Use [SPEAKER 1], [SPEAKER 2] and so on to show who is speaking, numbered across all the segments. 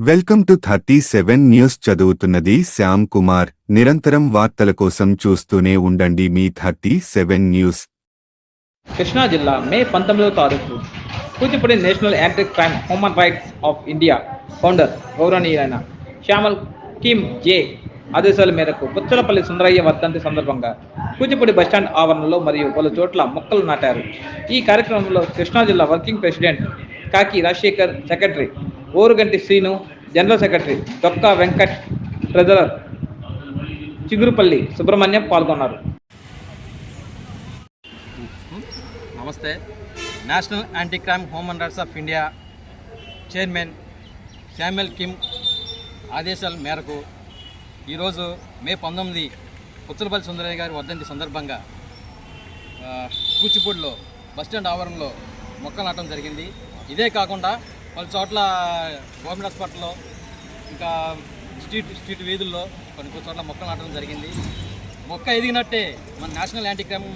[SPEAKER 1] Welcome to 37 news. చదువుతున్నది శ్యామ్ కుమార్. నిరంతరం వార్తల కోసం చూస్తూనే ఉండండి మీ 37 న్యూస్.
[SPEAKER 2] కృష్ణా జిల్లా మే 19వ తారీఖు Kuchipudi national anti crime human rights of India founder గౌరవనీయులైన శ్యామల్ కిమ్ జే ఆదేశాల మేరకు పుచ్చలపల్లి సుందరయ్య వర్ధంతి సందర్భంగా కూచిపూడి బస్టాండ్ ఆవరణలో మరియు పలు చోట్ల మొక్కలు నాటారు. ఈ కార్యక్రమంలో కృష్ణా జిల్లా వర్కింగ్ ప్రెసిడెంట్ కాకి Rajasekhar, secretary Oruganti Srinu, general secretary Dokka Venkat, treasurer Chigurupalli Subrahmanyam పాల్గొన్నారు.
[SPEAKER 3] నమస్తే. National anti crime human rights of India chairman Samuel Kim ఆదేశాల మేరకు ఈరోజు మే 19 పుచ్చలపల్లి సుందరయ్య గారి వర్ధంతి సందర్భంగా కూచిపూడిలో బస్టాండ్ ఆవరణలో మొక్కలు నాటడం జరిగింది. ఇదే కాకుండా పలు చోట్ల గవర్నమెంట్ హాస్పిటల్లో ఇంకా స్ట్రీట్ వీధుల్లో కొన్ని చోట్ల మొక్కలు నాటడం జరిగింది. మొక్క ఎదిగినట్టే మన నేషనల్ యాంటీ క్రైమ్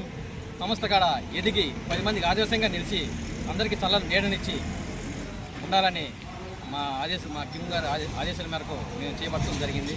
[SPEAKER 3] సంస్థ కాడ ఎదిగి 10 మందికి ఆదర్శంగా నిలిచి అందరికీ చల్లని నీడనిచ్చి ఉండాలని మా కిమ్ గారి ఆదేశాల మేరకు మేము చేపట్టడం జరిగింది.